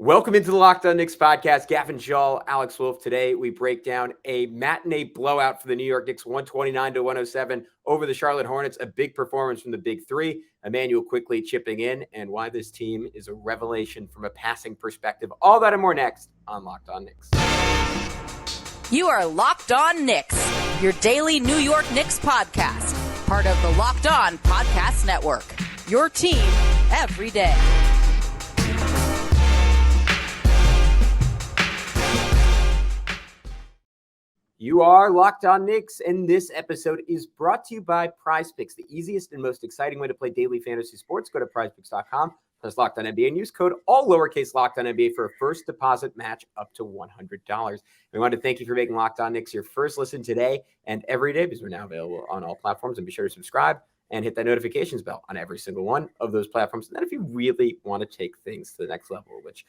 Welcome into the Locked On Knicks podcast. Gavin, Schall, Alex Wolfe. Today we break down a matinee blowout for the New York Knicks, 129-107 over the Charlotte Hornets. A big performance from the big three. Emmanuel Quickley chipping in, and why this team is a revelation from a passing perspective. All that and more next on Locked On Knicks. You are Locked On Knicks, your daily New York Knicks podcast. Part of the Locked On Podcast Network. Your team every day. You are Locked On Knicks, and this episode is brought to you by PrizePicks, the easiest and most exciting way to play daily fantasy sports. Go to PrizePicks.com, press Locked On NBA, and use code all lowercase Locked On NBA for a first deposit match up to $100. We want to thank you for making Locked On Knicks your first listen today and every day, because we're now available on all platforms. And be sure to subscribe and hit that notifications bell on every single one of those platforms. And then if you really want to take things to the next level, which,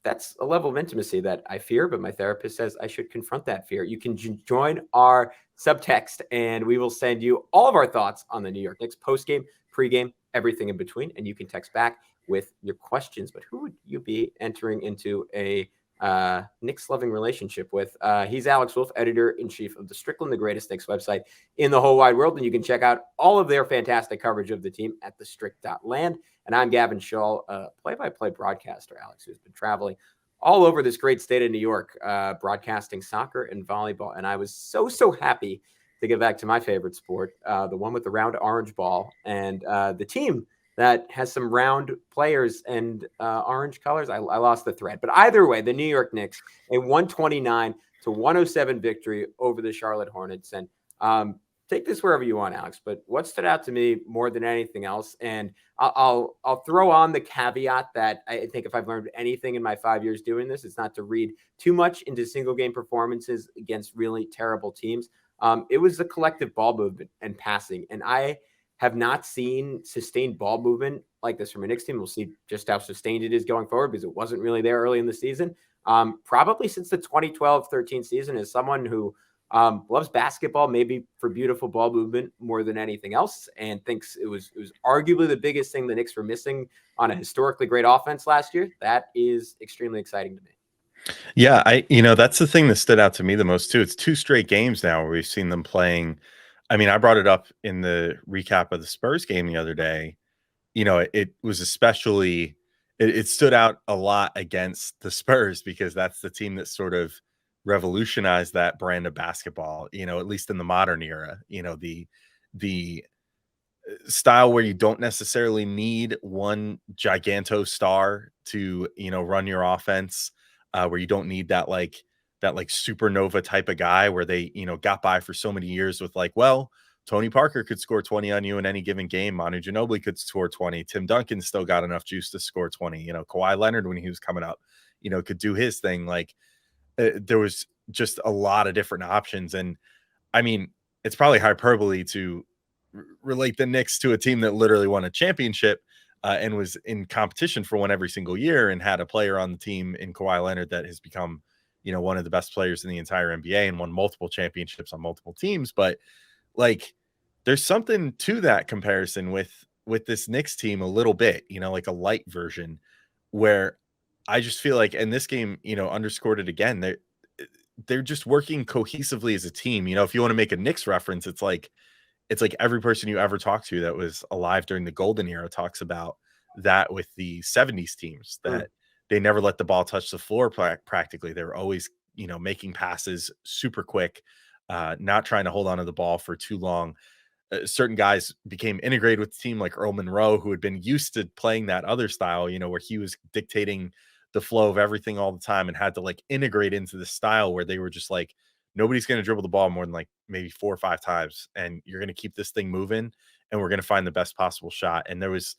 that's a level of intimacy that I fear, but my therapist says I should confront that fear. You can join our subtext, and we will send you all of our thoughts on the New York Knicks postgame, pregame, everything in between, and you can text back with your questions. But who would you be entering into a Knicks-loving relationship with? He's Alex Wolfe, editor-in-chief of the Strickland, the greatest Knicks website in the whole wide world, and you can check out all of their fantastic coverage of the team at thestrick.land. And I'm Gavin Schall, play-by-play broadcaster, Alex, who's been traveling all over this great state of New York, broadcasting soccer and volleyball. And I was so happy to get back to my favorite sport, the one with the round orange ball, and the team that has some round players and orange colors. I lost the thread. But either way, the New York Knicks, a 129-107 victory over the Charlotte Hornets. And take this wherever you want, Alex, but what stood out to me more than anything else, and I'll throw on the caveat that I think if I've learned anything in my 5 years doing this, it's not to read too much into single game performances against really terrible teams. It was the collective ball movement and passing, and I have not seen sustained ball movement like this from a Knicks team. We'll see just how sustained it is going forward, because it wasn't really there early in the season. Probably since the 2012-13 season. As someone who loves basketball, maybe for beautiful ball movement more than anything else, and thinks it was arguably the biggest thing the Knicks were missing on a historically great offense last year. That is extremely exciting to me. Yeah, that's the thing that stood out to me the most too. It's 2 straight games now where we've seen them playing. I mean, I brought it up in the recap of the Spurs game the other day. It was especially, it stood out a lot against the Spurs, because that's the team that sort of revolutionized that brand of basketball, at least in the modern era. The style where you don't necessarily need one giganto star to run your offense, where you don't need that supernova type of guy where they got by for so many years with Tony Parker could score 20 on you in any given game. Manu Ginobili could score 20. Tim Duncan still got enough juice to score 20. Kawhi Leonard, when he was coming up, could do his thing. There was just a lot of different options. And I mean, it's probably hyperbole to relate the Knicks to a team that literally won a championship and was in competition for one every single year, and had a player on the team in Kawhi Leonard that has become, one of the best players in the entire NBA and won multiple championships on multiple teams. But there's something to that comparison with this Knicks team a little bit, a light version, where I just feel like, and this game, underscored it again. They're just working cohesively as a team. If you want to make a Knicks reference, it's like every person you ever talked to that was alive during the golden era talks about that with the 70s teams, that they never let the ball touch the floor practically. They were always, making passes super quick, not trying to hold on to the ball for too long. Certain guys became integrated with the team, like Earl Monroe, who had been used to playing that other style, where he was dictating the flow of everything all the time, and had to integrate into the style where they were just nobody's going to dribble the ball more than maybe 4 or 5 times, and you're going to keep this thing moving, and we're going to find the best possible shot. And there was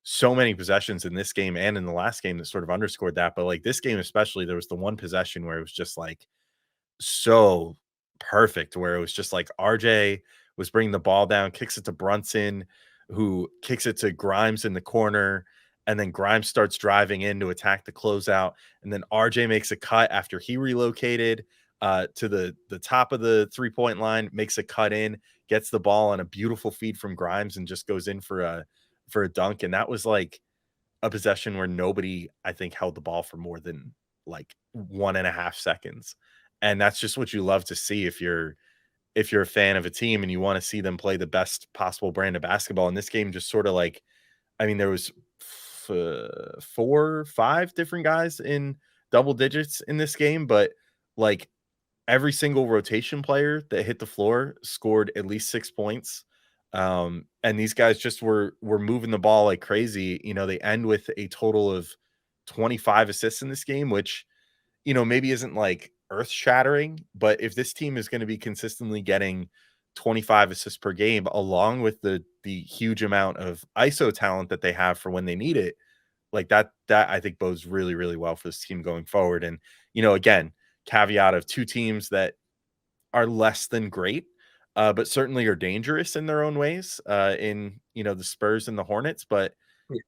so many possessions in this game and in the last game that sort of underscored that. But this game especially, there was the one possession where it was just so perfect, where it was just RJ was bringing the ball down, kicks it to Brunson, who kicks it to Grimes in the corner, and then Grimes starts driving in to attack the closeout, and then RJ makes a cut after he relocated to the top of the 3-point line, makes a cut in, gets the ball on a beautiful feed from Grimes, and just goes in for a dunk. And that was a possession where nobody, I think, held the ball for more than like 1.5 seconds. And that's just what you love to see if you're a fan of a team and you want to see them play the best possible brand of basketball. And this game just sort of like, I mean, there was 4-5 different guys in double digits in this game, but like every single rotation player that hit the floor scored at least 6 points. And these guys just were moving the ball like crazy. You know, they end with a total of 25 assists in this game, which, you know, maybe isn't like earth shattering, but if this team is going to be consistently getting 25 assists per game, along with the huge amount of ISO talent that they have for when they need it, like that I think bodes really, really well for this team going forward. And, you know, again, caveat of two teams that are less than great, but certainly are dangerous in their own ways, in, you know, the Spurs and the Hornets. But,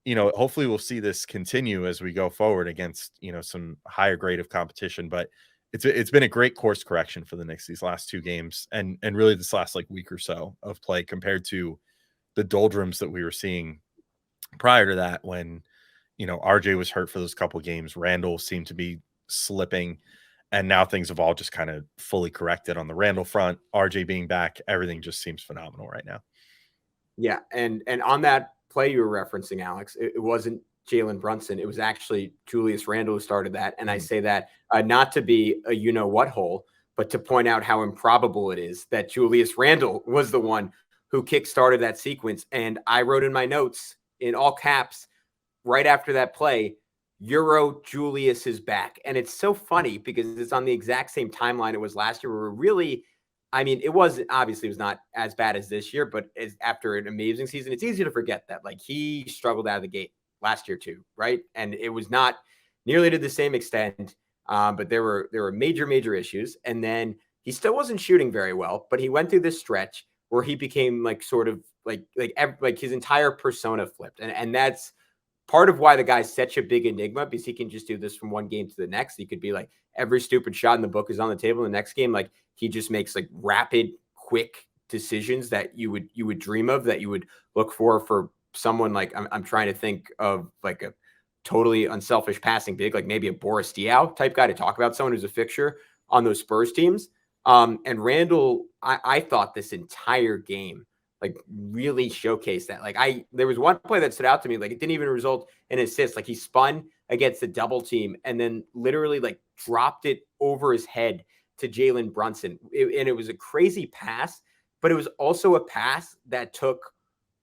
you know, hopefully we'll see this continue as we go forward against, you know, some higher grade of competition. But it's been a great course correction for the Knicks these last two games, and really this last like week or so of play compared to the doldrums that we were seeing prior to that, when, you know, RJ was hurt for those couple games, Randle seemed to be slipping, and now things have all just kind of fully corrected on the Randle front. RJ being back, everything just seems phenomenal right now. Yeah, and on that play you were referencing, Alex, it wasn't Jalen Brunson. It was actually Julius Randle who started that. And I say that not to be a you-know-what hole, but to point out how improbable it is that Julius Randle was the one who kickstarted that sequence. And I wrote in my notes in all caps right after that play, Euro Julius is back. And it's so funny because it's on the exact same timeline it was last year, where we're really, I mean, it was not as bad as this year, but after an amazing season, it's easy to forget that like he struggled out of the gate last year too, right? And it was not nearly to the same extent, but there were major issues. And then he still wasn't shooting very well, but he went through this stretch where he became like sort of like his entire persona flipped, and that's part of why the guy's such a big enigma, because he can just do this from one game to the next. He could be like every stupid shot in the book is on the table in the next game. Like he just makes like rapid, quick decisions that you would dream of, that you would look for someone like I'm trying to think of like a totally unselfish passing big, like maybe a Boris Diaw type guy to talk about, someone who's a fixture on those Spurs teams. And Randle, I thought this entire game like really showcased that. Like there was one play that stood out to me. Like it didn't even result in an assist. Like he spun against the double team and then literally like dropped it over his head to Jalen Brunson. And it was a crazy pass, but it was also a pass that took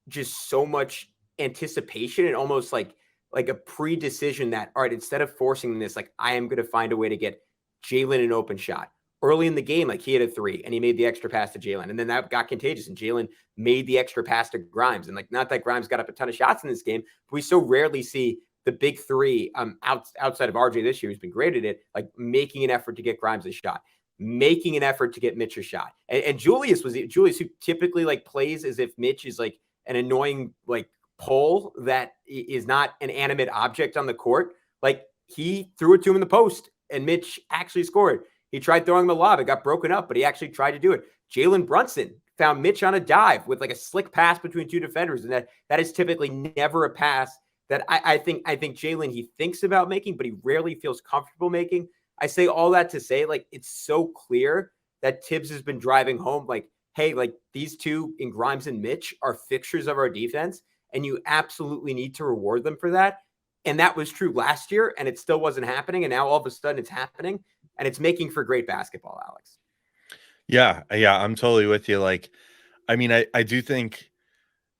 just so much anticipation and almost like a pre-decision that, all right, instead of forcing this, like I am going to find a way to get Jalen an open shot. Early in the game, like he had a three and he made the extra pass to Jalen, and then that got contagious and Jalen made the extra pass to Grimes. And like, not that Grimes got up a ton of shots in this game, but we so rarely see the big three outside of RJ this year, who's been great at it, like making an effort to get Grimes a shot, making an effort to get Mitch a shot. And Julius, who typically like plays as if Mitch is like an annoying like pole that is not an animate object on the court. Like he threw it to him in the post and Mitch actually scored. He tried throwing the lob. It got broken up, but he actually tried to do it. Jalen Brunson found Mitch on a dive with like a slick pass between two defenders. And that is typically never a pass that I think Jalen, he thinks about making, but he rarely feels comfortable making. I say all that to say, like, it's so clear that Tibbs has been driving home, like, hey, like these two in Grimes and Mitch are fixtures of our defense, and you absolutely need to reward them for that. And that was true last year, and it still wasn't happening. And now all of a sudden it's happening, and it's making for great basketball, Alex. Yeah, I'm totally with you. Like, I mean, I do think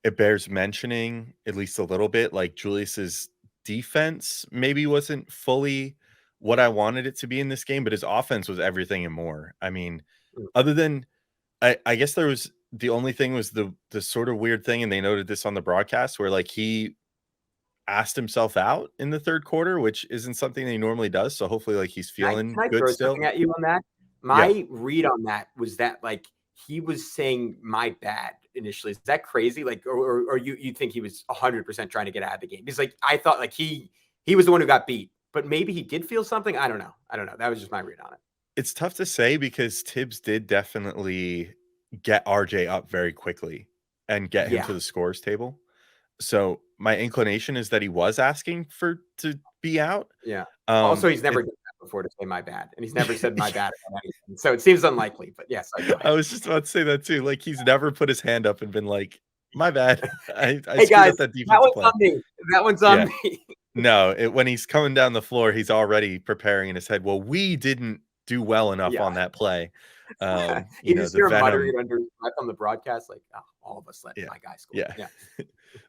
it bears mentioning at least a little bit, like Julius's defense maybe wasn't fully what I wanted it to be in this game, but his offense was everything and more. I mean, other than I guess there was the only thing was the sort of weird thing, and they noted this on the broadcast, where like he asked himself out in the third quarter, which isn't something that he normally does. So hopefully like he's feeling Can I good throw still. something at you on that? My read on that was that like he was saying my bad initially. Is that crazy? Like, or you think he was 100% trying to get out of the game? Because like I thought like he was the one who got beat, but maybe he did feel something. I don't know. That was just my read on it. It's tough to say because Tibbs did definitely get RJ up very quickly and get him to the scores table. So my inclination is that he was asking to be out. Yeah. Also, he's never done that before to say my bad, and he's never said my bad about anything. So it seems unlikely. But yes, I go ahead. I was just about to say that too. Like he's never put his hand up and been like, "My bad, I Hey screwed guys, up that that defensive one's play." on me. That one's on me. No, when he's coming down the floor, he's already preparing in his head. Well, we didn't do well enough on that play. You just hear him muttering it under his breath on the broadcast, like, oh, all of us let my guy score. Yeah.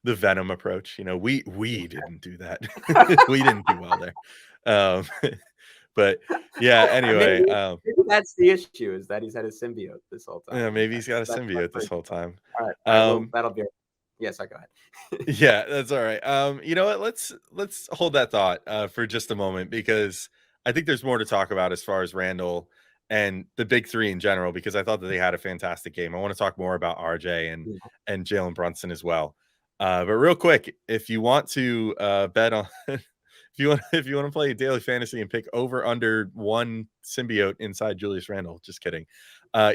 The Venom approach. We didn't do that. We didn't do well there. But yeah, anyway. Maybe that's the issue, is that he's had a symbiote this whole time. Yeah, maybe he's got a symbiote this whole time. All right. That'll be yes, I go ahead. Yeah, that's all right. You know what? Let's hold that thought for just a moment, because I think there's more to talk about as far as Randle and the big three in general, because I thought that they had a fantastic game. I want to talk more about RJ and Jalen Brunson as well. But real quick, if you want to bet on if you want to play daily fantasy and pick over under one symbiote inside Julius Randle, just kidding.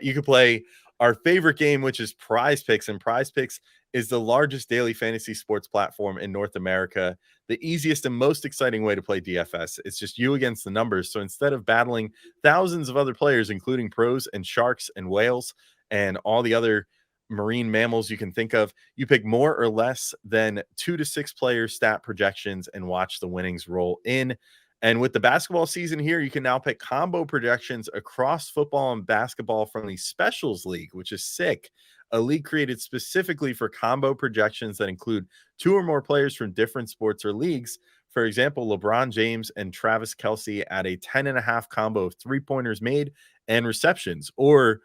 You can play our favorite game, which is PrizePicks, and PrizePicks is the largest daily fantasy sports platform in North America. The easiest and most exciting way to play DFS. It's just you against the numbers. So instead of battling thousands of other players, including pros and sharks and whales and all the other marine mammals you can think of, you pick more or less than 2 to 6 player stat projections and watch the winnings roll in. And with the basketball season here, you can now pick combo projections across football and basketball from the Specials League, which is sick. A league created specifically for combo projections that include 2 or more players from different sports or leagues. For example, LeBron James and Travis Kelce at a 10.5 combo of 3-pointers made and receptions. Or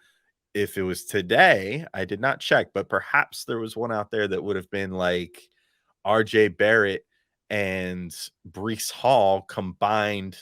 if it was today, I did not check, but perhaps there was one out there that would have been like RJ Barrett and Breece Hall combined,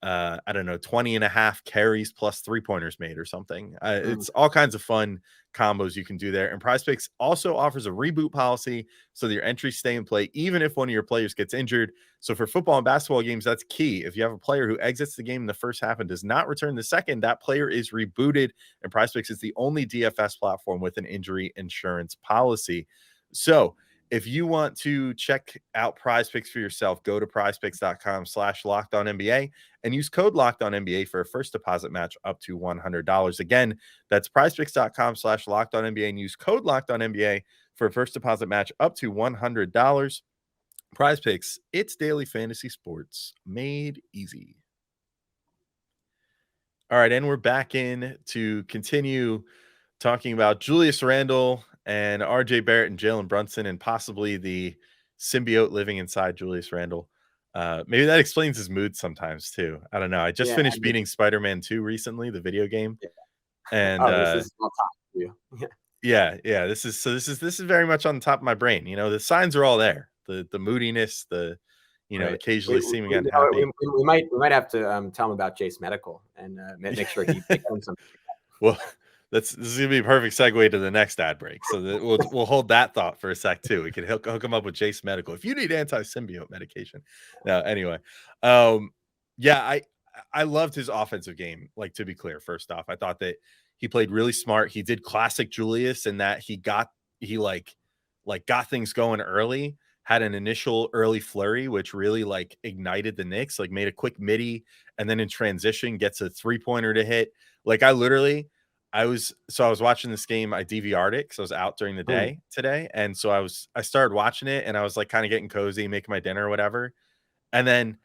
I don't know, 20.5 carries plus 3-pointers made or something. It's all kinds of fun combos you can do there. And PrizePicks also offers a reboot policy so that your entries stay in play even if one of your players gets injured. So for football and basketball games, that's key. If you have a player who exits the game in the first half and does not return the second, that player is rebooted. And PrizePicks is the only DFS platform with an injury insurance policy. So if you want to check out PrizePicks for yourself, go to prizepicks.com/LockedOnNBA and use code LockedOnNBA for a first deposit match up to $100. Again, that's prizepicks.com/LockedOnNBA and use code LockedOnNBA for a first deposit match up to $100. PrizePicks, it's daily fantasy sports made easy. All right, and we're back in to continue talking about Julius Randle and RJ Barrett and Jalen Brunson and possibly the symbiote living inside Julius Randle. Maybe that explains his mood sometimes too. I don't know. I just finished beating Spider-Man 2 recently, the video game. And this is on top of you. yeah. This is very much on the top of my brain. The signs are all there. The moodiness, occasionally seeming unhappy. We might have to tell him about Jace Medical and make sure he becomes something. Well, this is gonna be a perfect segue to the next ad break. So we'll hold that thought for a sec too. We can hook him up with Jace Medical if you need anti-symbiote medication. Anyway, I loved his offensive game. Like, to be clear, first off, I thought that he played really smart. He did classic Julius in that he got things going early. Had an initial early flurry, which really ignited the Knicks. Made a quick midi, and then in transition gets a 3-pointer to hit. I was watching this game. I DVR'd it because I was out during the day today. And so I started watching it and I was kind of getting cozy, making my dinner or whatever. And then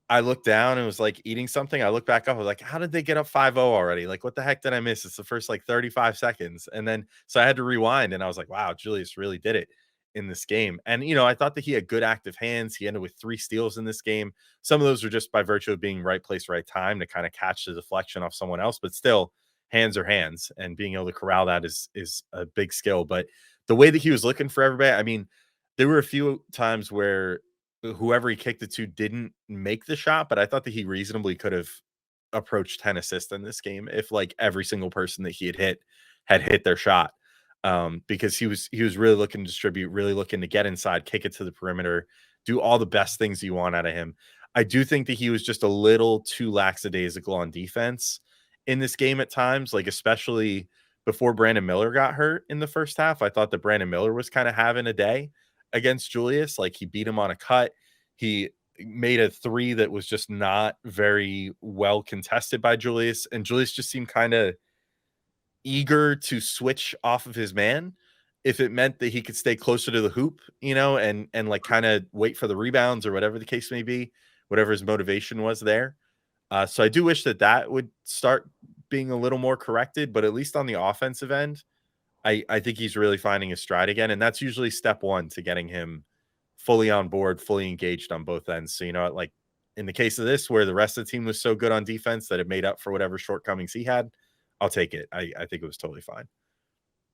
I looked down and was eating something. I looked back up. I was like, how did they get up 5-0 already? What the heck did I miss? It's the first 35 seconds. And then, so I had to rewind and I was like, wow, Julius really did it in this game. And, I thought that he had good active hands. He ended with 3 steals in this game. Some of those were just by virtue of being right place, right time to kind of catch the deflection off someone else, but still, hands are hands, and being able to corral that is a big skill. But the way that he was looking for everybody, I mean, there were a few times where whoever he kicked it to didn't make the shot, but I thought that he reasonably could have approached 10 assists in this game if every single person that he had hit their shot. Because he was really looking to distribute, really looking to get inside, kick it to the perimeter, do all the best things you want out of him. I do think that he was just a little too lackadaisical on defense in this game at times, especially before Brandon Miller got hurt in the first half. I thought that Brandon Miller was kind of having a day. against Julius. Like, he beat him on a cut. He made a three that was just not very well contested by Julius, and Julius just seemed kind of eager to switch off of his man if it meant that he could stay closer to the hoop, and like kind of wait for the rebounds or whatever the case may be, whatever his motivation was there. So I do wish that would start being a little more corrected, but at least on the offensive end, I think he's really finding his stride again. And that's usually step one to getting him fully on board, fully engaged on both ends. So, like in the case of this, where the rest of the team was so good on defense that it made up for whatever shortcomings he had, I'll take it. I think it was totally fine.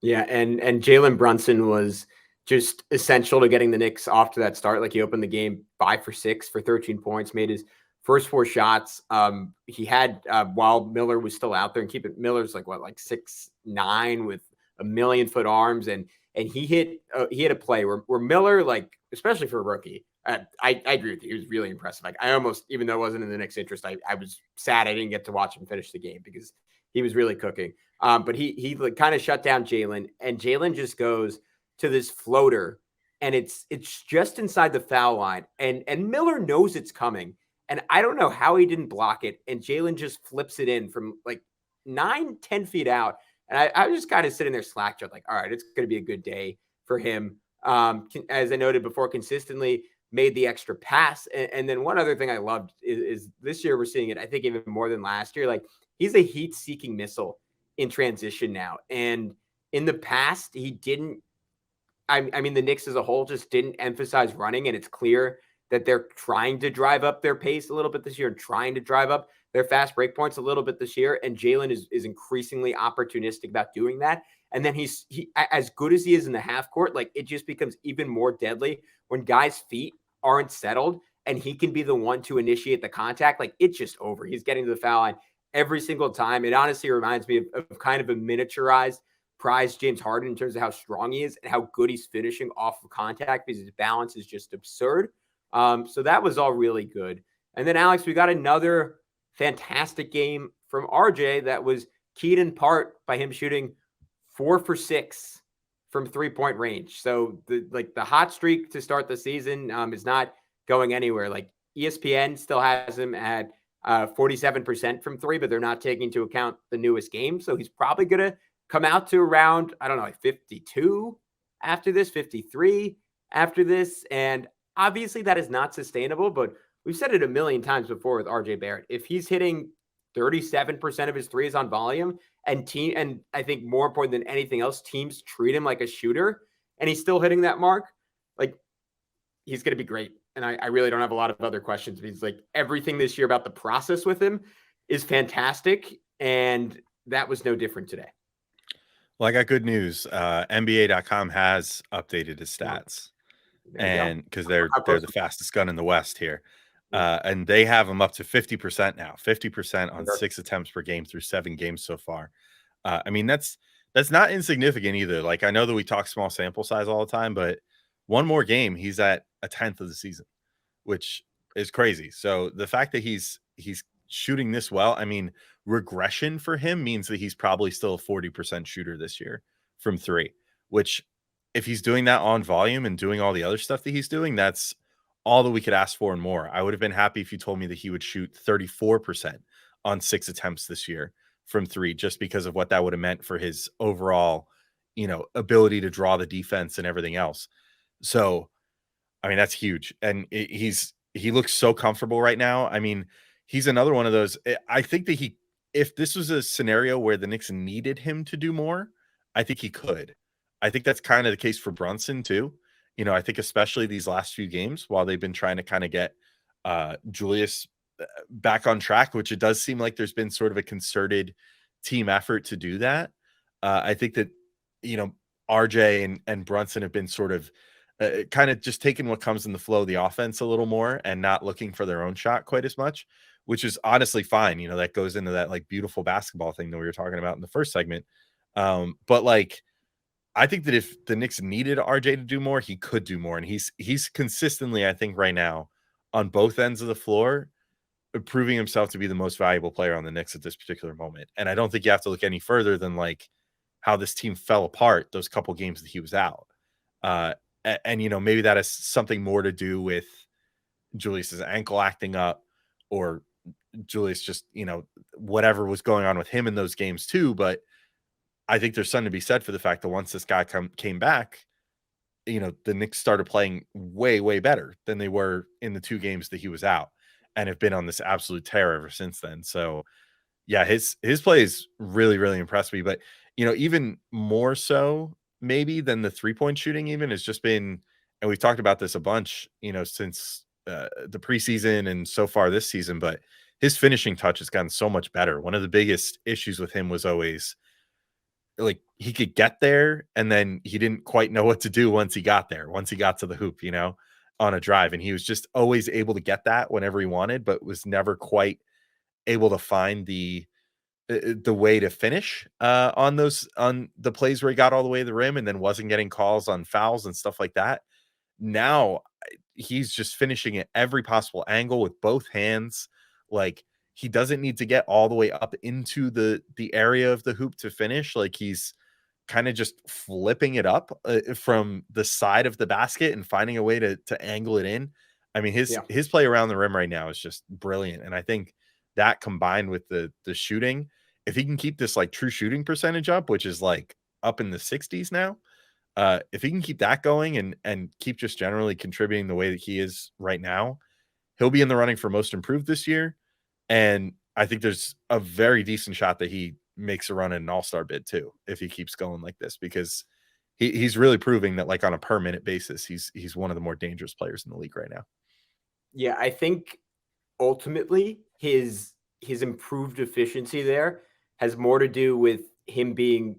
Yeah, and Jalen Brunson was just essential to getting the Knicks off to that start. Like, he opened the game 5 for 6 for 13 points, made his first 4 shots. He had while Miller was still out there, and Miller's like 6'9" with 1,000,000-foot arms, and he hit a play where Miller, like, especially for a rookie, I agree with you. He was really impressive. Like, I almost, even though it wasn't in the Knicks' interest, I was sad I didn't get to watch him finish the game because he was really cooking. But he like kind of shut down Jalen, and Jalen just goes to this floater, and it's just inside the foul line, and Miller knows it's coming, and I don't know how he didn't block it, and Jalen just flips it in from like 9-10 feet out, and I was just kind of sitting there slack-jawed, like, all right, it's going to be a good day for him. As I noted before, consistently made the extra pass, and then one other thing I loved is this year we're seeing it, I think, even more than last year. Like, he's a heat-seeking missile in transition now. And in the past, he didn't, I mean, the Knicks as a whole just didn't emphasize running. And it's clear that they're trying to drive up their pace a little bit this year and trying to drive up their fast break points a little bit this year. And Jalen is increasingly opportunistic about doing that. And then he, as good as he is in the half court, like, it just becomes even more deadly when guys' feet aren't settled and he can be the one to initiate the contact. Like, it's just over. He's getting to the foul line every single time. It honestly reminds me of kind of a miniaturized prize James Harden in terms of how strong he is and how good he's finishing off of contact, because his balance is just absurd. So that was all really good. And then, Alex, we got another fantastic game from RJ that was keyed in part by him shooting 4 for 6 from 3-point range. So the hot streak to start the season is not going anywhere. Like, ESPN still has him at 47% from 3, but they're not taking into account the newest game. So he's probably going to come out to around, I don't know, like 52 after this, 53 after this. And obviously that is not sustainable, but we've said it a million times before with RJ Barrett. If he's hitting 37% of his threes on volume, and I think more important than anything else, teams treat him like a shooter, and he's still hitting that mark, like, he's going to be great. And I really don't have a lot of other questions. He's like, everything this year about the process with him is fantastic. And that was no different today. Well, I got good news. NBA.com has updated his stats, and because they're the fastest gun in the West here. And they have him up to 50% now, 50% on 6 attempts per game through 7 games so far. I mean, that's not insignificant either. Like, I know that we talk small sample size all the time, but one more game, he's at a 10th of the season, which is crazy. So the fact that he's shooting this well, I mean, regression for him means that he's probably still a 40% shooter this year from 3, which, if he's doing that on volume and doing all the other stuff that he's doing, that's all that we could ask for and more. I would have been happy if you told me that he would shoot 34% on 6 attempts this year from 3, just because of what that would have meant for his overall, ability to draw the defense and everything else. So, I mean, that's huge. And he looks so comfortable right now. I mean, he's another one of those. I think that if this was a scenario where the Knicks needed him to do more, I think he could. I think that's kind of the case for Brunson too. I think especially these last few games, while they've been trying to kind of get Julius back on track, which it does seem like there's been sort of a concerted team effort to do that. I think that, RJ and Brunson have been sort of kind of just taking what comes in the flow of the offense a little more and not looking for their own shot quite as much, which is honestly fine. That goes into that like beautiful basketball thing that we were talking about in the first segment. But like, I think that if the Knicks needed RJ to do more, he could do more. And he's consistently, I think right now, on both ends of the floor, proving himself to be the most valuable player on the Knicks at this particular moment. And I don't think you have to look any further than like how this team fell apart those couple games that he was out. And, maybe that has something more to do with Julius's ankle acting up, or Julius just, whatever was going on with him in those games too. But I think there's something to be said for the fact that once this guy came back, the Knicks started playing way, way better than they were in the 2 games that he was out, and have been on this absolute tear ever since then. So yeah, his play is really, really impressed me. But, even more so maybe than the 3-point shooting even has just been, and we've talked about this a bunch, since the preseason and so far this season, but his finishing touch has gotten so much better. One of the biggest issues with him was always like he could get there and then he didn't quite know what to do once he got there, once he got to the hoop, on a drive. And he was just always able to get that whenever he wanted, but was never quite able to find the way to finish on the plays where he got all the way to the rim and then wasn't getting calls on fouls and stuff like that. Now he's just finishing at every possible angle with both hands. Like, he doesn't need to get all the way up into the area of the hoop to finish. Like, he's kind of just flipping it up from the side of the basket and finding a way to angle it in. I mean, his play around the rim right now is just brilliant. And I think that combined with the shooting, if he can keep this like true shooting percentage up, which is like up in the 60s now, if he can keep that going and keep just generally contributing the way that he is right now, he'll be in the running for most improved this year. And I think there's a very decent shot that he makes a run in an all-star bid too, if he keeps going like this, because he's really proving that, like, on a per minute basis, he's one of the more dangerous players in the league right now. Yeah, I think ultimately his improved efficiency there has more to do with him being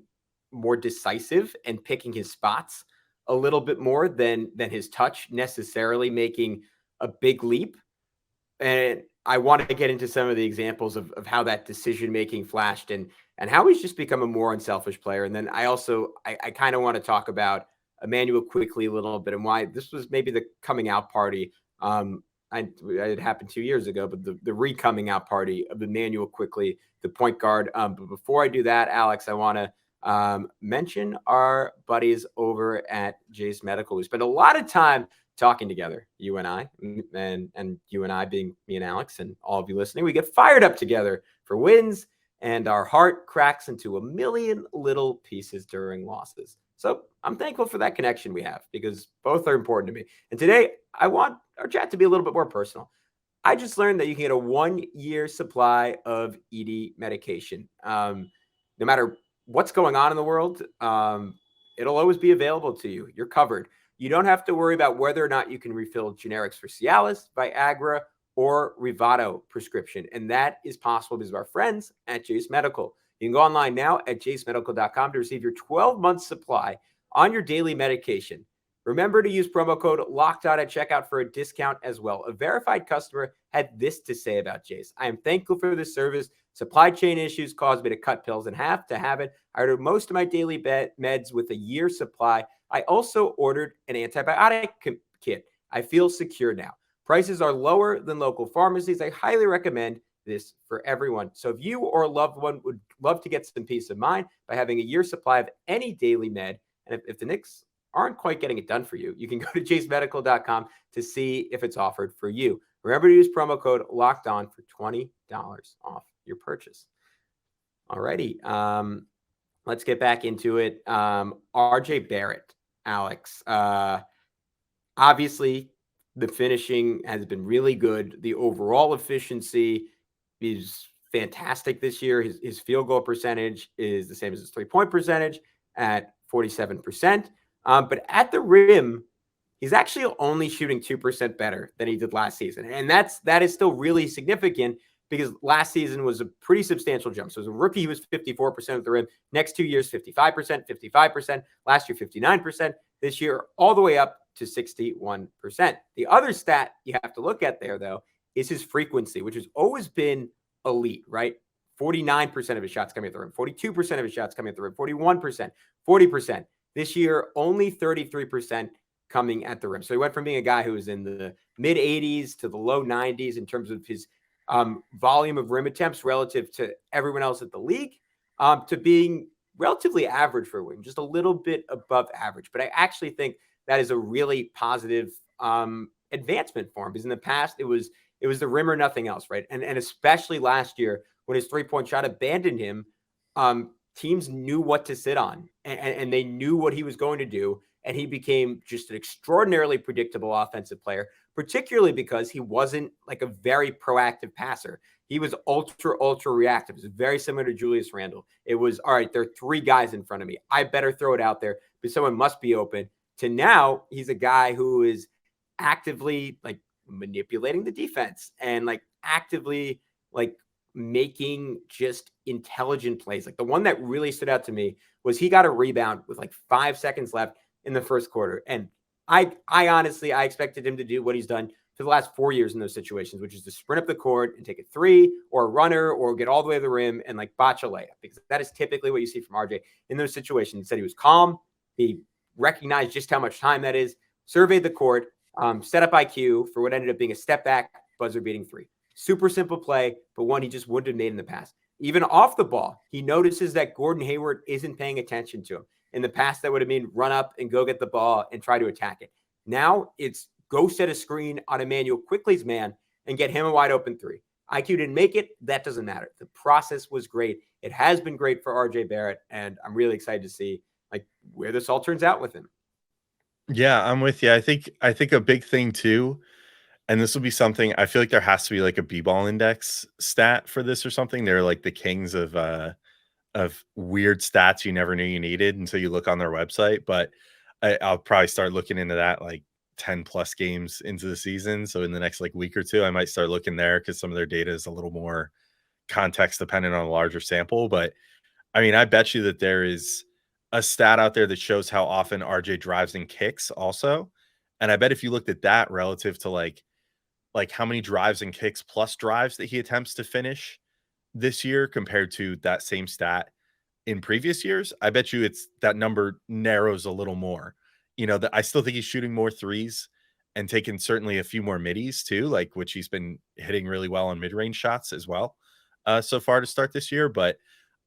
more decisive and picking his spots a little bit more than his touch necessarily making a big leap. And I want to get into some of the examples of how that decision-making flashed and how he's just become a more unselfish player. And then I kind of want to talk about Emmanuel Quickley a little bit and why this was maybe the coming out party. It happened 2 years ago, but the re-coming out party of Emmanuel Quickley, the point guard. But before I do that, Alex, I want to mention our buddies over at Jace Medical. We spend a lot of time talking together, you and I, and you and I being me and Alex and all of you listening. We get fired up together for wins, and our heart cracks into a million little pieces during losses. So I'm thankful for that connection we have, because both are important to me. And today I want our chat to be a little bit more personal. I just learned that you can get a 1-year supply of ED medication. No matter what's going on in the world, it'll always be available to you. You're covered. You don't have to worry about whether or not you can refill generics for Cialis, Viagra, or Rivado prescription. And that is possible because of our friends at Jace Medical. You can go online now at jacemedical.com to receive your 12-month supply on your daily medication. Remember to use promo code LOCKEDON at checkout for a discount as well. A verified customer had this to say about Jace: "I am thankful for this service. Supply chain issues caused me to cut pills in half. To have it, I ordered most of my daily meds with a year supply. I also ordered an antibiotic kit. I feel secure now. Prices are lower than local pharmacies. I highly recommend this for everyone." So if you or a loved one would love to get some peace of mind by having a year supply of any daily med, and if the Knicks aren't quite getting it done for you, you can go to jacemedical.com to see if it's offered for you. Remember to use promo code LOCKEDON for $20 off your purchase. Alrighty, let's get back into it. RJ Barrett, Alex. Obviously, the finishing has been really good. The overall efficiency is fantastic this year. His field goal percentage is the same as his three-point percentage at 47%. But at the rim, he's actually only shooting 2% better than he did last season. And that is still really significant, because last season was a pretty substantial jump. So as a rookie, he was 54% at the rim. Next 2 years, 55%, 55%. Last year, 59%. This year, all the way up to 61%. The other stat you have to look at there, though, is his frequency, which has always been elite, right? 49% of his shots coming at the rim, 42% of his shots coming at the rim, 41%, 40%. This year, only 33% coming at the rim. So he went from being a guy who was in the mid 80s to the low 90s in terms of his volume of rim attempts relative to everyone else at the league, to being relatively average for a wing, just a little bit above average. But I actually think that is a really positive advancement for him, because in the past it was the rim or nothing else, right? And especially last year when his 3-point shot abandoned him, teams knew what to sit on, and they knew what he was going to do, and he became just an extraordinarily predictable offensive player, particularly because he wasn't like a very proactive passer. He was ultra reactive. It was very similar to Julius Randle. It was, all right, there are 3 guys in front of me, I better throw it out there, but someone must be open. To now, he's a guy who is actively like manipulating the defense and like actively like making just intelligent plays. Like the one that really stood out to me was he got a rebound with like 5 seconds left in the first quarter. And I honestly, I expected him to do what he's done for the last 4 years in those situations, which is to sprint up the court and take a 3 or a runner or get all the way to the rim and like botch a layup, because that is typically what you see from RJ in those situations. He said he was calm. He recognized just how much time that is, surveyed the court, set up IQ for what ended up being a step back, buzzer beating 3. Super simple play, but one he just wouldn't have made in the past. Even off the ball, he notices that Gordon Hayward isn't paying attention to him. In the past, that would have been run up and go get the ball and try to attack it. Now it's go set a screen on Emmanuel Quickley's man and get him a wide open 3. IQ didn't make it. That doesn't matter. The process was great. It has been great for RJ Barrett, and I'm really excited to see like where this all turns out with him. Yeah, I'm with you. I think a big thing too, and this will be something, I feel like there has to be like a B-ball index stat for this or something. They're like the kings of weird stats you never knew you needed until you look on their website. But I'll probably start looking into that like 10 plus games into the season. So in the next like week or two, I might start looking there because some of their data is a little more context dependent on a larger sample. But I mean, I bet you that there is a stat out there that shows how often RJ drives and kicks also. And I bet if you looked at that relative to like how many drives and kicks plus drives that he attempts to finish this year compared to that same stat in previous years, I bet you it's that number narrows a little more. You know, that I still think he's shooting more threes and taking certainly a few more middies too, like which he's been hitting really well on mid-range shots as well so far to start this year. But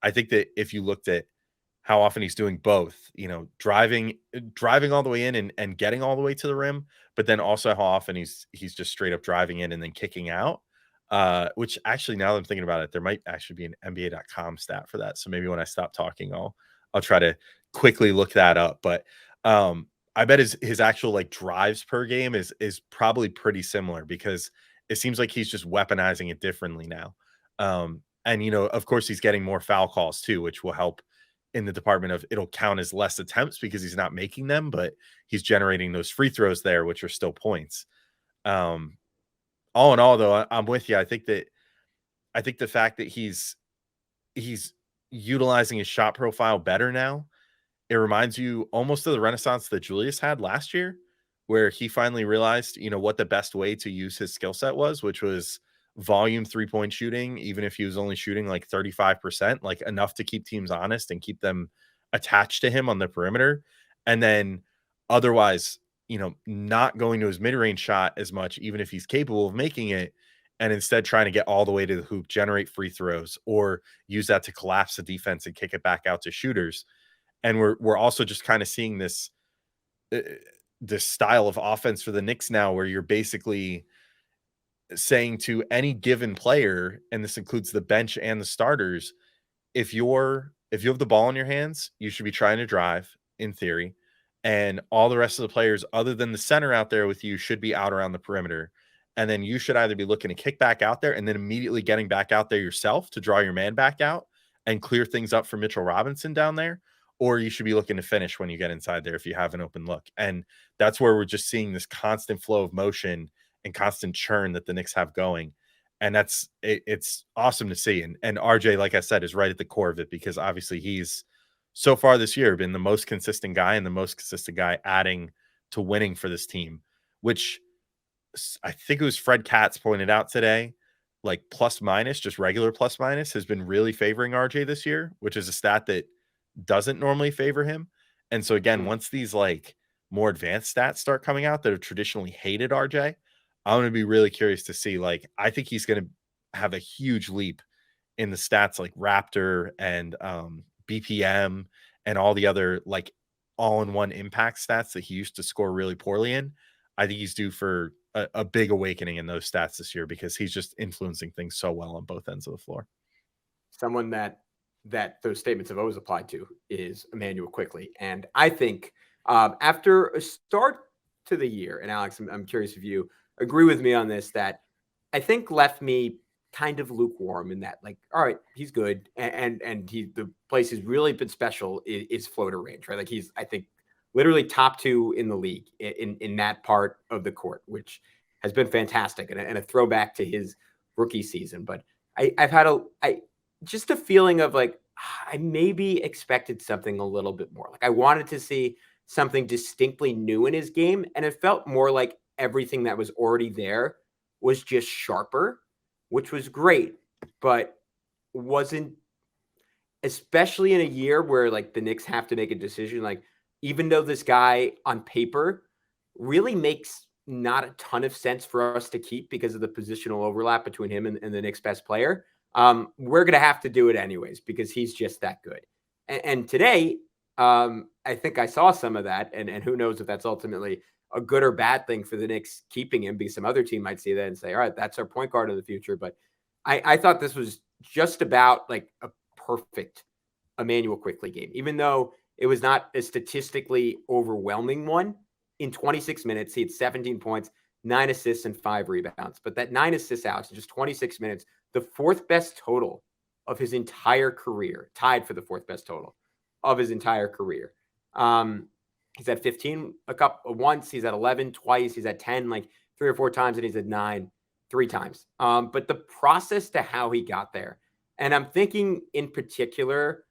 I think that if you looked at how often he's doing both, you know, driving all the way in and getting all the way to the rim, but then also how often he's just straight up driving in and then kicking out. Which actually, now that I'm thinking about it, there might actually be an NBA.com stat for that. So maybe when I stop talking, I'll try to quickly look that up. But I bet his actual like drives per game is probably pretty similar, because it seems like he's just weaponizing it differently now. And you know, of course, he's getting more foul calls too, which will help in the department of it'll count as less attempts because he's not making them, but he's generating those free throws there, which are still points. All in all, though, I'm with you. I think the fact that he's utilizing his shot profile better now, it reminds you almost of the renaissance that Julius had last year, where he finally realized, you know, what the best way to use his skill set was, which was volume 3-point shooting, even if he was only shooting like 35%, like enough to keep teams honest and keep them attached to him on the perimeter. And then otherwise, you know, not going to his mid-range shot as much, even if he's capable of making it, and instead trying to get all the way to the hoop, generate free throws, or use that to collapse the defense and kick it back out to shooters. And we're also just kind of seeing this style of offense for the Knicks now, where you're basically saying to any given player, and this includes the bench and the starters, if you have the ball in your hands, you should be trying to drive in theory, and all the rest of the players other than the center out there with you should be out around the perimeter. And then you should either be looking to kick back out there and then immediately getting back out there yourself to draw your man back out and clear things up for Mitchell Robinson down there, or you should be looking to finish when you get inside there if you have an open look. And that's where we're just seeing this constant flow of motion and constant churn that the Knicks have going. And it's awesome to see. And RJ, like I said, is right at the core of it, because obviously he's so far this year been the most consistent guy, and the most consistent guy adding to winning for this team, which I think it was Fred Katz pointed out today, like plus minus, just regular plus minus, has been really favoring RJ this year, which is a stat that doesn't normally favor him. And so again, once these like more advanced stats start coming out that have traditionally hated RJ, I'm going to be really curious to see, like, I think he's going to have a huge leap in the stats like Raptor and BPM and all the other like all-in-one impact stats that he used to score really poorly in, I think he's due for a big awakening in those stats this year because he's just influencing things so well on both ends of the floor. Someone that those statements have always applied to is Emmanuel Quickley. And I think after a start to the year, and Alex, I'm curious if you agree with me on this, that I think left me kind of lukewarm in that, like, all right, he's good. And the place he's really been special is floater range, right? Like he's, I think, literally top 2 in the league in that part of the court, which has been fantastic and a throwback to his rookie season. But I've had just a feeling of like, I maybe expected something a little bit more. Like I wanted to see something distinctly new in his game. And it felt more like everything that was already there was just sharper, which was great, but wasn't, especially in a year where like the Knicks have to make a decision. Like, even though this guy on paper really makes not a ton of sense for us to keep because of the positional overlap between him and the Knicks' best player, we're going to have to do it anyways because he's just that good. And today, I think I saw some of that, and who knows if that's ultimately a good or bad thing for the Knicks keeping him, because some other team might see that and say, all right, that's our point guard of the future. But I thought this was just about like a perfect Emmanuel Quickley game, even though it was not a statistically overwhelming one. In 26 minutes, he had 17 points, 9 assists, and 5 rebounds. But that 9 assists out in just 26 minutes, the 4th best total of his entire career, tied for the 4th best total of his entire career. He's at 15 once, he's at 11 twice, he's at 10 like 3 or 4 times, and he's at 9 3 times. But the process to how he got there, and I'm thinking in particular,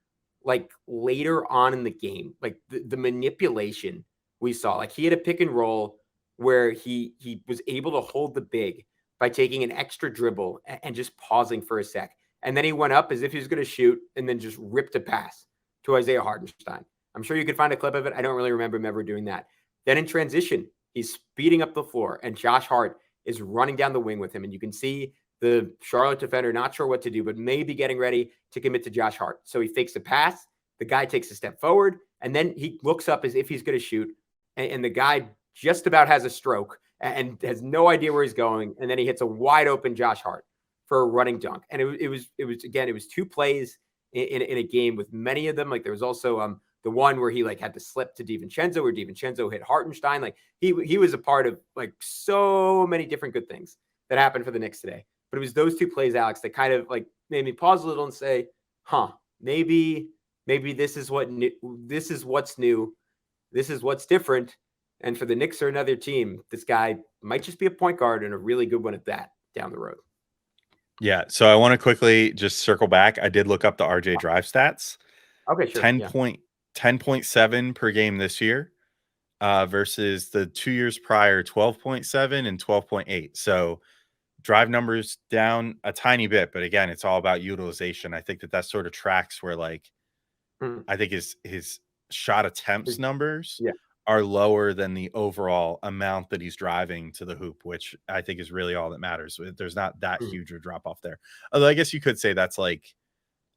like later on in the game, like the manipulation we saw, like he had a pick and roll where he was able to hold the big by taking an extra dribble and just pausing for a sec. And then he went up as if he was going to shoot and then just ripped a pass to Isaiah Hartenstein. I'm sure you could find a clip of it. I don't really remember him ever doing that. Then in transition, he's speeding up the floor and Josh Hart is running down the wing with him. And you can see the Charlotte defender not sure what to do, but maybe getting ready to commit to Josh Hart. So he fakes a pass. The guy takes a step forward, and then he looks up as if he's going to shoot. And the guy just about has a stroke and has no idea where he's going. And then he hits a wide open Josh Hart for a running dunk. And it was 2 plays in a game with many of them. Like there was also the one where he like had to slip to DiVincenzo, where DiVincenzo hit Hartenstein. Like he was a part of like so many different good things that happened for the Knicks today. But it was those 2 plays, Alex, that kind of like made me pause a little and say, maybe this is what's new. This is what's different. And for the Knicks or another team, this guy might just be a point guard and a really good one at that down the road. Yeah. So I want to quickly just circle back. I did look up the RJ Drive stats. Okay, sure. 10.7 per game this year versus the 2 years prior, 12.7 and 12.8. So drive numbers down a tiny bit, but again, it's all about utilization. I think that sort of tracks where like, I think his shot attempts numbers are lower than the overall amount that he's driving to the hoop, which I think is really all that matters. There's not that huge a drop off there. Although I guess you could say that's like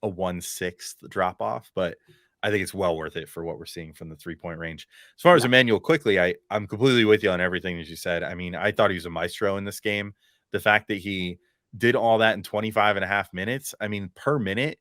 a 1/6 drop off, but I think it's well worth it for what we're seeing from the 3-point range. As far as Emmanuel Quickley, I'm completely with you on everything that you said. I mean, I thought he was a maestro in this game. The fact that he did all that in 25 and a half minutes, I mean, per minute,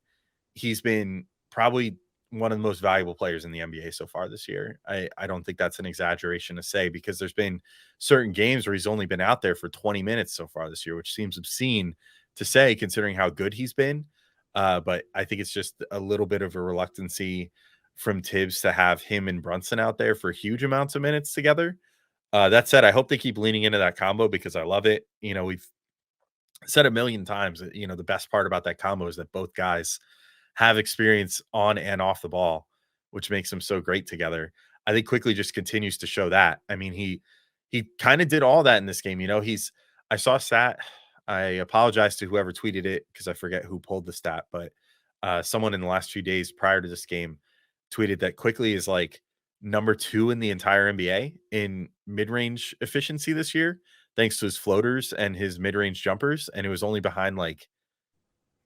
he's been probably one of the most valuable players in the NBA so far this year. I don't think that's an exaggeration to say, because there's been certain games where he's only been out there for 20 minutes so far this year, which seems obscene to say considering how good he's been. But I think it's just a little bit of a reluctancy from Tibbs to have him and Brunson out there for huge amounts of minutes together. That said, I hope they keep leaning into that combo because I love it. You know, we've said a million times that, you know, the best part about that combo is that both guys have experience on and off the ball, which makes them so great together. I think Quickley just continues to show that. I mean, he kind of did all that in this game. You know, I saw a stat. I apologize to whoever tweeted it because I forget who pulled the stat, but someone in the last few days prior to this game tweeted that Quickley is like number 2 in the entire NBA in mid-range efficiency this year, thanks to his floaters and his mid-range jumpers. And it was only behind like,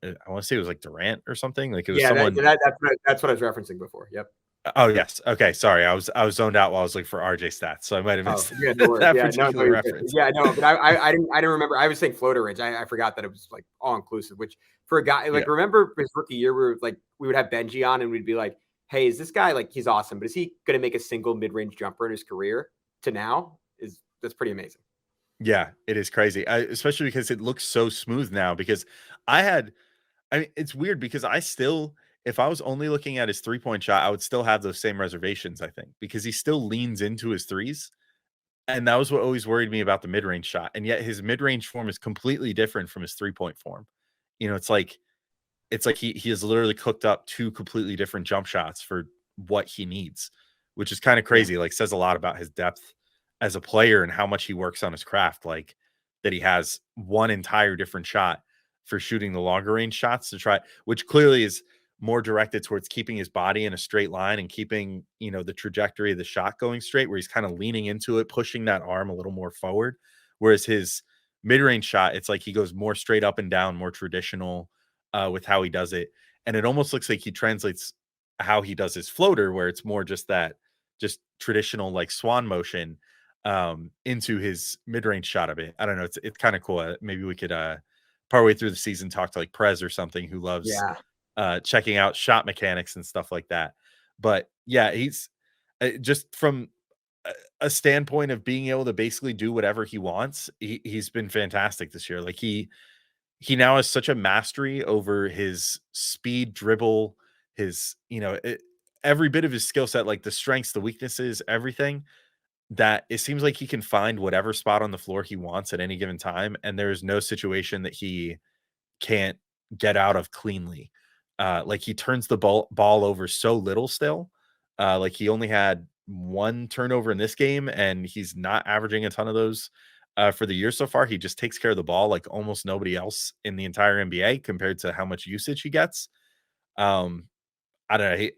I want to say it was like Durant or something. Like it was someone. That's what I was referencing before. Yep. Oh yes. Okay. Sorry. I was zoned out while I was looking for RJ stats, so I might have missed Yeah, no worries. that Yeah, no, particular reference. yeah, no, but I didn't remember. I was saying floater range. I forgot that it was like all inclusive. Which for a guy like, Yeah. remember his rookie year, we would have Benji on and we'd be like, "Hey, is this guy like, he's awesome, but is he going to make a single mid range jumper in his career?" To now that's pretty amazing. Yeah, it is crazy, especially because it looks so smooth now. Because I mean, it's weird because I still, if I was only looking at his 3-point shot, I would still have those same reservations, I think, because he still leans into his threes. And that was what always worried me about the mid-range shot. And yet his mid-range form is completely different from his 3-point form. You know, it's like he has literally cooked up two completely different jump shots for what he needs, which is kind of crazy. Yeah. Like, says a lot about his depth as a player and how much he works on his craft. Like, that he has one entire different shot for shooting the longer range shots to try, which clearly is more directed towards keeping his body in a straight line and keeping, you know, the trajectory of the shot going straight, where he's kind of leaning into it, pushing that arm a little more forward. Whereas his mid-range shot, it's like he goes more straight up and down, more traditional with how he does it. And it almost looks like he translates how he does his floater, where it's more just just traditional like swan motion into his mid-range shot a bit. I don't know. It's kind of cool. Maybe we could partway through the season talk to like Prez or something who loves checking out shot mechanics and stuff like that. But yeah, he's just from a standpoint of being able to basically do whatever he wants. He's been fantastic this year. Like he now has such a mastery over his speed, dribble, his, you know, every bit of his skill set, like the strengths, the weaknesses, everything, that it seems like he can find whatever spot on the floor he wants at any given time. And there is no situation that he can't get out of cleanly. Like he turns the ball over so little still. Like he only had one turnover in this game, and he's not averaging a ton of those for the year so far. He just takes care of the ball like almost nobody else in the entire NBA compared to how much usage he gets. I don't know.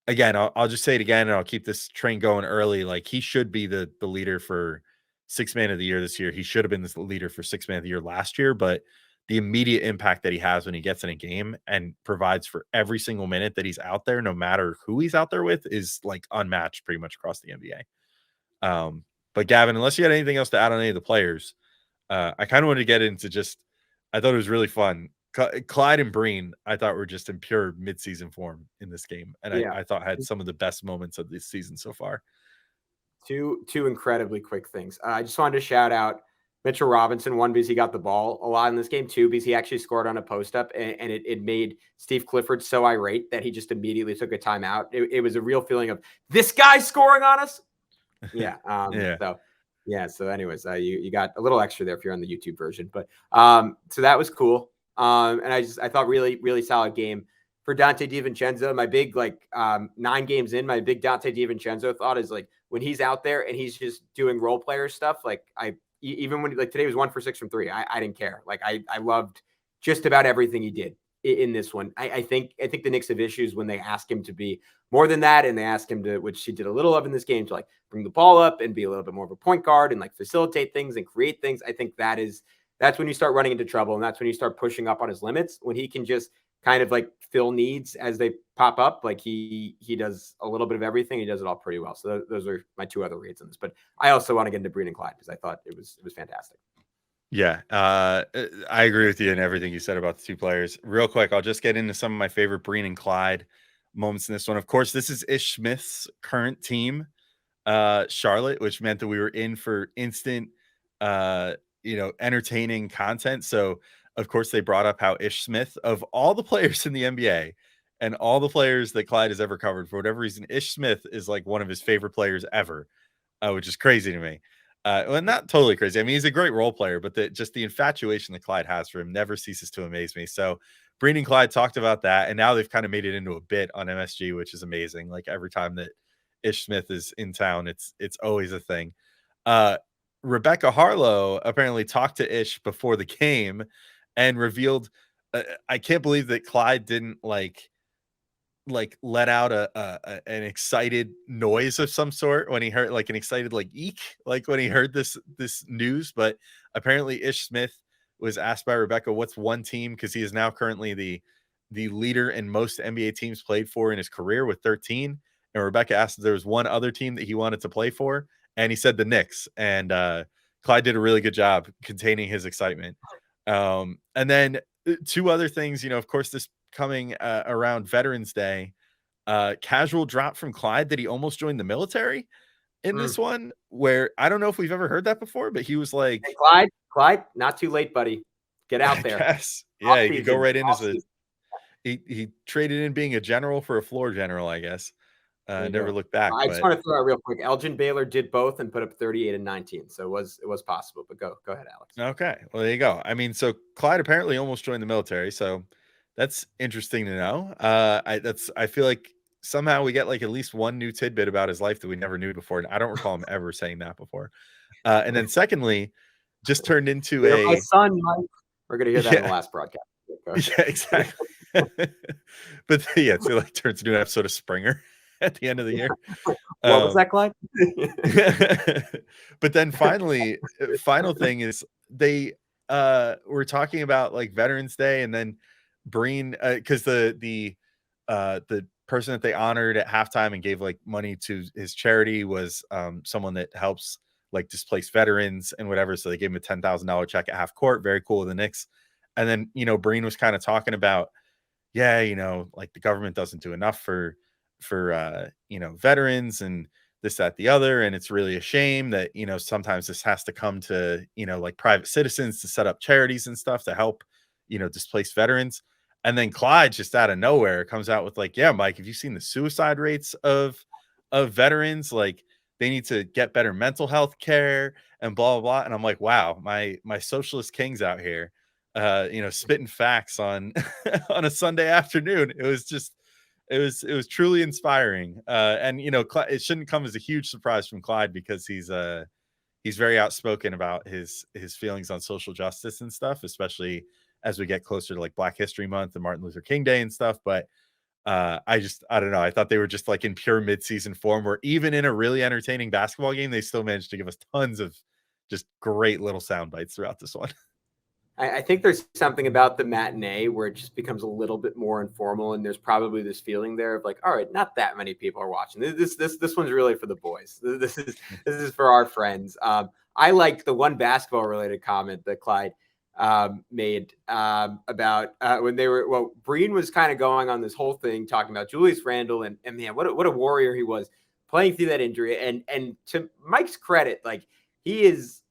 Again, I'll just say it again, and I'll keep this train going early. Like he should be the leader for sixth man of the year this year. He should have been the leader for sixth man of the year last year, but the immediate impact that he has when he gets in a game and provides for every single minute that he's out there, no matter who he's out there with, is like unmatched pretty much across the NBA. But Gavin, unless you had anything else to add on any of the players, I kind of wanted to get into I thought it was really fun. Clyde and Breen, I thought were just in pure midseason form in this game. And I thought had some of the best moments of this season so far. Two incredibly quick things. I just wanted to shout out Mitchell Robinson, one, because he got the ball a lot in this game, two, because he actually scored on a post up, and it made Steve Clifford so irate that he just immediately took a timeout. It was a real feeling of, this guy scoring on us. Yeah. So anyways, you got a little extra there if you're on the YouTube version, but so that was cool. And I thought really solid game for Dante DiVincenzo. My big 9 games in, my big Dante DiVincenzo thought is like, when he's out there and he's just doing role player stuff, like even when like today was 1 for 6 from 3, I didn't care. Like I loved just about everything he did in this one. I think the Knicks have issues when they ask him to be more than that, and they ask him to, which he did a little of in this game, to like bring the ball up and be a little bit more of a point guard and like facilitate things and create things. I think that's when you start running into trouble, and that's when you start pushing up on his limits. When he can just kind of like fill needs as they pop up, like he does a little bit of everything. He does it all pretty well. So those are my 2 other reads on this. But I also want to get into Breen and Clyde because I thought it was fantastic. Yeah, I agree with you in everything you said about the 2 players. Real quick, I'll just get into some of my favorite Breen and Clyde moments in this one. Of course, this is Ish Smith's current team, Charlotte, which meant that we were in for instant, entertaining content. So, of course, they brought up how Ish Smith, of all the players in the NBA and all the players that Clyde has ever covered, for whatever reason, Ish Smith is like one of his favorite players ever, which is crazy to me. Well, not totally crazy. I mean, he's a great role player, but the infatuation that Clyde has for him never ceases to amaze me. So Breen and Clyde talked about that, and now they've kind of made it into a bit on MSG, which is amazing. Like every time that Ish Smith is in town, it's always a thing. Rebecca Harlow apparently talked to Ish before the game and revealed, I can't believe that Clyde didn't like let out an excited noise of some sort when he heard like an excited like eek, like when he heard this news. But apparently Ish Smith was asked by Rebecca, what's one team, because he is now currently the leader in most NBA teams played for in his career with 13, And Rebecca asked if there was one other team that he wanted to play for, and he said the Knicks. And Clyde did a really good job containing his excitement. And then two other things, of course, this coming around Veterans Day, casual drop from Clyde that he almost joined the military in this one, where I don't know if we've ever heard that before, but he was like, hey, Clyde, not too late, buddy. Get out there. Yes. Yeah, he could go right in as he traded in being a general for a floor general, I guess. Never looked back. I just want to throw out real quick. Elgin Baylor did both and put up 38 and 19. So it was possible, but go ahead, Alex. Okay. Well, there you go. I mean, so Clyde apparently almost joined the military. So that's interesting to know. I feel like somehow we get like at least one new tidbit about his life that we never knew before. And I don't recall him ever saying that before. And then secondly, just turned into my son, Mike. We're going to hear that in the last broadcast. Yeah, exactly. But yeah, so like turns into an episode of Springer at the end of the year. What was that, Clyde? But then final thing is they were talking about like Veterans Day, and then Breen, because the person that they honored at halftime and gave like money to his charity was someone that helps like displaced veterans and whatever. So they gave him a $10,000 check at half court. Very cool with the Knicks. And then, Breen was kind of talking about, like the government doesn't do enough for veterans and this, that, the other. And it's really a shame that, sometimes this has to come to, like private citizens to set up charities and stuff to help, displaced veterans. And then Clyde just out of nowhere comes out with like, yeah, Mike, have you seen the suicide rates of veterans? Like they need to get better mental health care and blah, blah, blah. And I'm like, wow, my socialist kings out here, spitting facts on on a Sunday afternoon. It was truly inspiring. And it shouldn't come as a huge surprise from Clyde because he's very outspoken about his feelings on social justice and stuff, especially as we get closer to like Black History Month and Martin Luther King Day and stuff. But I don't know. I thought they were just like in pure midseason form where even in a really entertaining basketball game, they still managed to give us tons of just great little sound bites throughout this one. I think there's something about the matinee where it just becomes a little bit more informal, and there's probably this feeling there of like, all right, not that many people are watching. This one's really for the boys. This is for our friends. I liked the one basketball related comment that Clyde made about when Breen was kind of going on this whole thing talking about Julius Randle and man, what a warrior he was playing through that injury. And to Mike's credit, like he is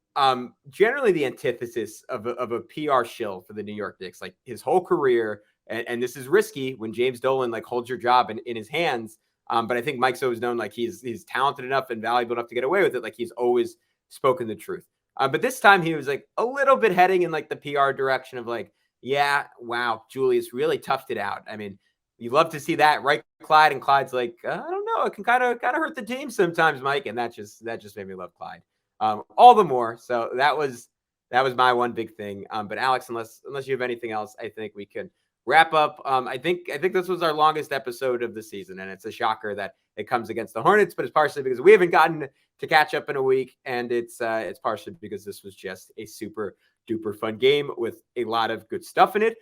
generally the antithesis of a PR shill for the New York Knicks, like his whole career. And this is risky when James Dolan like holds your job in his hands. But I think Mike's always known like he's talented enough and valuable enough to get away with it. Like he's always spoken the truth. But this time he was like a little bit heading in like the PR direction of like, yeah, wow, Julius really toughed it out. I mean, you love to see that, right, Clyde? And Clyde's like, I don't know, it can kind of hurt the team sometimes, Mike. And that just made me love Clyde all the more. So that was my one big thing. But Alex, unless you have anything else, I think we can wrap up. I think this was our longest episode of the season, and it's a shocker that it comes against the Hornets, but it's partially because we haven't gotten to catch up in a week, and it's partially because this was just a super duper fun game with a lot of good stuff in it.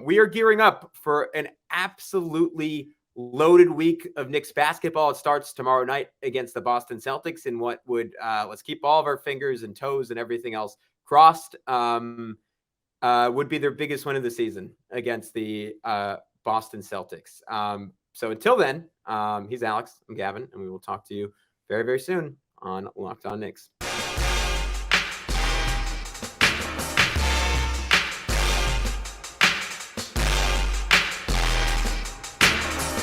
We are gearing up for an absolutely loaded week of Knicks basketball. It starts tomorrow night against the Boston Celtics in what would let's keep all of our fingers and toes and everything else crossed. Would be their biggest win of the season against the Boston Celtics. So until then, he's Alex. I'm Gavin, and we will talk to you very, very soon on Locked On Knicks.